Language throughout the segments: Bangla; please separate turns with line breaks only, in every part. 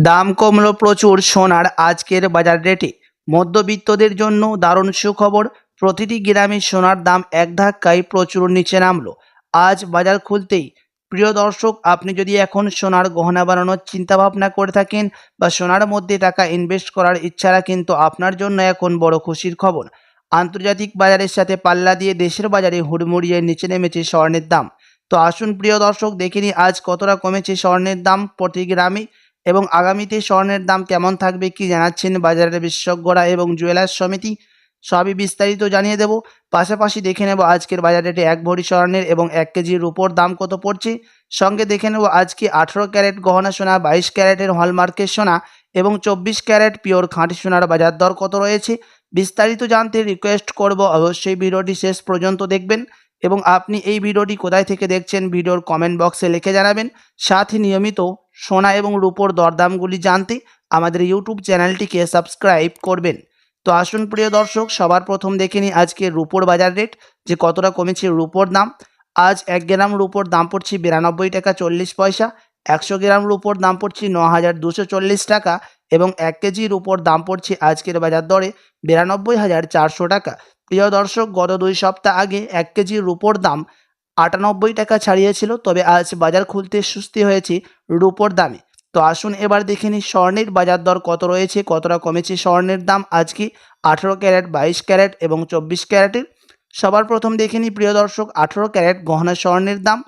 দাম কমলো প্রচুর সোনার আজকের বাজার রেটে। মধ্যবিত্তদের জন্য দারুণ সুখবর। প্রতিটি গ্রামে সোনার দাম এক ধাক্কায় প্রচুর নিচে নামলো আজ বাজার খুলতেই। প্রিয় দর্শক, আপনি যদি এখন সোনার গহনা বানানোর চিন্তা ভাবনা করে থাকেন বা সোনার মধ্যে টাকা ইনভেস্ট করার ইচ্ছা রাখেন, তো আপনার জন্য এখন বড় খুশির খবর। আন্তর্জাতিক বাজারের সাথে পাল্লা দিয়ে দেশের বাজারে হুড়মুড়িয়ে নিচে নেমেছে স্বর্ণের দাম। তো আসুন প্রিয় দর্শক, দেখে নিই আজ কতটা কমেছে স্বর্ণের দাম প্রতি গ্রামে এবং আগামীতে স্বর্ণের দাম কেমন থাকবে, কি জানাচ্ছেন বাজারের বিশেষজ্ঞরা এবং জুয়েলার্স সমিতি, সবই বিস্তারিত জানিয়ে দেব। পাশাপাশি দেখে নেব আজকের বাজার রেটে 1 ভরি স্বর্ণের এবং 1 কেজির রূপোর দাম কত পড়ছে। সঙ্গে দেখে নেব আজকে 18 ক্যারেট গহনা সোনা, 22 ক্যারেটের হলমার্কের সোনা এবং 24 ক্যারেট পিওর খাঁটি সোনার বাজার দর কত রয়েছে। বিস্তারিত জানতে রিকোয়েস্ট করব অবশ্যই ভিডিওটি শেষ পর্যন্ত দেখবেন এবং আপনি এই ভিডিওটি কোথায় থেকে দেখছেন ভিডিওর কমেন্ট বক্সে লিখে জানাবেন। সাথে নিয়মিত সোনা এবং রূপোর দরদামগুলি জানতে আমাদের ইউটিউব চ্যানেলটিকে সাবস্ক্রাইব করবেন। তো আসুন প্রিয় দর্শক, সবার প্রথম দেখে নিই আজকে রূপোর বাজার রেট, যে কতটা কমেছে রূপোর দাম। আজ 1 গ্রাম রূপোর দাম পড়ছে 92 টাকা 40 পয়সা, 100 গ্রাম রূপোর দাম পড়ছে 9240 টাকা এবং 1 কেজি রূপোর দাম পড়ছে আজকের বাজার দরে 92,400 টাকা। প্রিয় দর্শক, গত 2 সপ্তাহ আগে 1 কেজি রূপোর দাম 98 টাকা ছাড়িয়েছিল, তবে আজ বাজার খুলতে সুস্থি হয়েছে রূপোর দামে। তো আসুন এবার দেখে নিই স্বর্ণের বাজার দর কত রয়েছে, কতটা কমেছে স্বর্ণের দাম আজকে 18 ক্যারেট, 22 ক্যারেট এবং 24 ক্যারেটের। সবার প্রথম দেখে নিই প্রিয় দর্শক 18 ক্যারেট গহনা স্বর্ণের দাম।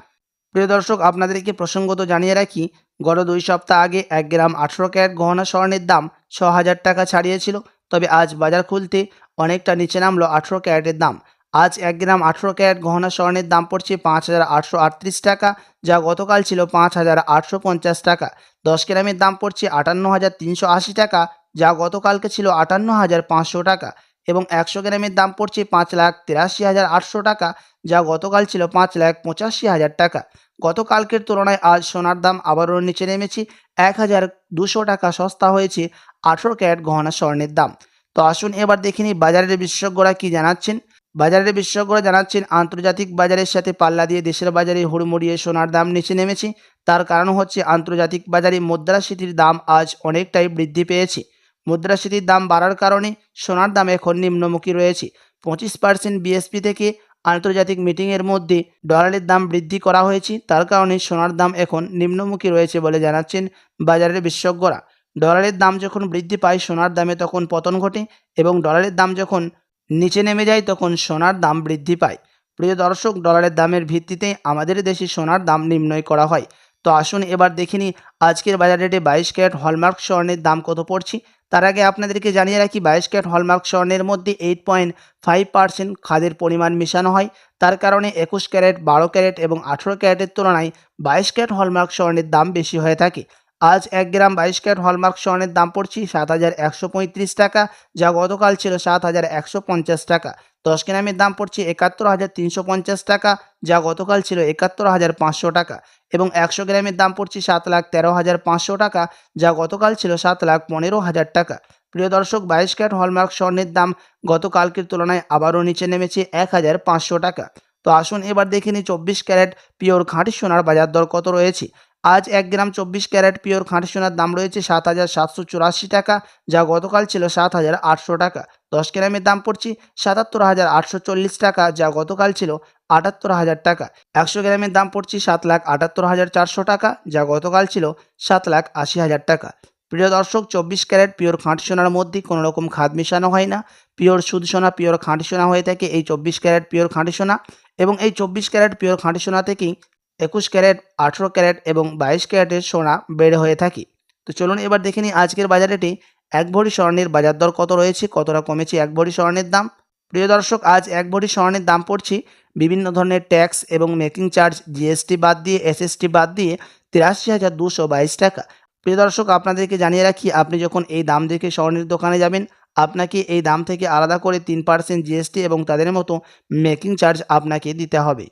প্রিয় দর্শক, আপনাদেরকে প্রসঙ্গত জানিয়ে রাখি, গত 2 সপ্তাহ আগে 1 গ্রাম 18 ক্যারেট গহনা স্বর্ণের দাম 6,000 টাকা ছাড়িয়েছিল, তবে আজ বাজার খুলতে অনেকটা নিচে নামলো 18 ক্যারেটের দাম। আজ 1 গ্রাম 18 ক্যারেট গহনা স্বর্ণের দাম পড়ছে 5,838 টাকা, যা গতকাল ছিল 5,850 টাকা। 10 গ্রামের দাম পড়ছে 58,380 টাকা, যা গতকালকে ছিল 58,500 টাকা এবং 100 গ্রামের দাম পড়ছে 5,83,800 টাকা, যা গতকাল ছিল 5,85,000 টাকা। গতকালকের তুলনায় আজ সোনার দাম আবারও নিচে নেমেছে, 1,200 টাকা সস্তা হয়েছে 18 ক্যারেট গহনা স্বর্ণের দাম। তো আসুন এবার দেখে নিই বাজারের বিশেষজ্ঞরা কি জানাচ্ছেন। বাজারের বিশেষজ্ঞরা জানাচ্ছেন, আন্তর্জাতিক বাজারের সাথে পাল্লা দিয়ে দেশের বাজারে হুড়মুড়িয়ে সোনার দাম নিচে নেমেছে। তার কারণ হচ্ছে আন্তর্জাতিক বাজারে মুদ্রাস্ফীতির দাম আজ অনেকটাই বৃদ্ধি পেয়েছে। মুদ্রাস্ফীতির দাম বাড়ার কারণে সোনার দাম এখন নিম্নমুখী রয়েছে। 25% বিএসপি থেকে আন্তর্জাতিক মিটিংয়ের মধ্যে ডলারের দাম বৃদ্ধি করা হয়েছে, তার কারণে সোনার দাম এখন নিম্নমুখী রয়েছে বলে জানাচ্ছেন বাজারের বিশেষজ্ঞরা। ডলারের দাম যখন বৃদ্ধি পায় সোনার দামে তখন পতন ঘটে এবং ডলারের দাম যখন নিচে নেমে যায় তখন সোনার দাম বৃদ্ধি পায়। প্রিয় দর্শক, ডলারের দামের ভিত্তিতে আমাদের দেশে সোনার দাম নির্ণয় করা হয়। তো আসুন এবার দেখে নিই আজকের বাজার রেটে 22 ক্যারেট হলমার্ক স্বর্ণের দাম কত পড়ছে। তার আগে আপনাদেরকে জানিয়ে রাখি, 22 ক্যারেট হলমার্ক স্বর্ণের মধ্যে 8.5% খাদের পরিমাণ মেশানো হয়। তার কারণে 21 ক্যারেট, 12 ক্যারেট এবং 18 ক্যারেটের তুলনায় 22 ক্যারেট হলমার্ক স্বর্ণের দাম বেশি হয়ে থাকে। আজ 1 গ্রাম 22 ক্যারেট হলমার্ক স্বর্ণের দাম পড়ছে 7,135 টাকা, যা গতকাল ছিল 7,150 টাকা। 10 গ্রামের দাম পড়ছে 71,350 টাকা, যা গতকাল ছিল 71,500 টাকা এবং 100 গ্রামের দাম পড়ছে 7,13,500 টাকা, যা গতকাল ছিল 7,15,000 টাকা। প্রিয় দর্শক, 22 ক্যারেট হলমার্ক স্বর্ণের দাম গতকালকের তুলনায় আবারও নিচে নেমেছে 1,500 টাকা। তো আসুন এবার দেখে নিই 24 ক্যারেট পিওর খাঁটি সোনার বাজার দর কত রয়েছে। আজ 1 গ্রাম 24 ক্যারেট পিওর খাঁটি সোনার দাম রয়েছে 7,784 টাকা, যা গতকাল ছিল 7,800 টাকা। 10 গ্রামের দাম পড়ছে 77,840 টাকা, যা গতকাল ছিল 78,000 টাকা। 100 গ্রামের দাম পড়ছে 7,78,400 টাকা, যা গতকাল ছিল 7,80,000 টাকা। প্রিয় দর্শক, 24 ক্যারেট পিওর খাঁটি সোনার মধ্যে কোনো রকম খাদ মেশানো হয় না। পিওর শুদ্ধ সোনা, পিওর খাঁটি সোনা হয়ে থাকে এই 24 ক্যারেট পিওর খাঁটি সোনা এবং এই 24 ক্যারেট পিওর খাঁটি সোনা থেকেই 21 ক্যারেট, 18 ক্যারেট এবং 22 ক্যারেটের সোনা বের হয়ে থাকে। তো চলুন এবার দেখে নিই আজকের বাজার রেটে 1 ভরি স্বর্ণের বাজার দর কত রয়েছে, কতটা কমেছে 1 ভরি স্বর্ণের দাম। প্রিয় দর্শক, আজ 1 ভরি স্বর্ণের দাম পড়ছে বিভিন্ন ধরনের ট্যাক্স এবং মেকিং চার্জ, জিএসটি বাদ দিয়ে, এসএসটি বাদ দিয়ে 83,222 টাকা। প্রিয় দর্শক, আপনাদেরকে জানিয়ে রাখি, আপনি যখন এই দাম দেখে স্বর্ণের দোকানে যাবেন, আপনাকে এই দাম থেকে আলাদা করে 3% জিএসটি এবং তাদের মতো মেকিং চার্জ আপনাকে দিতে হবে।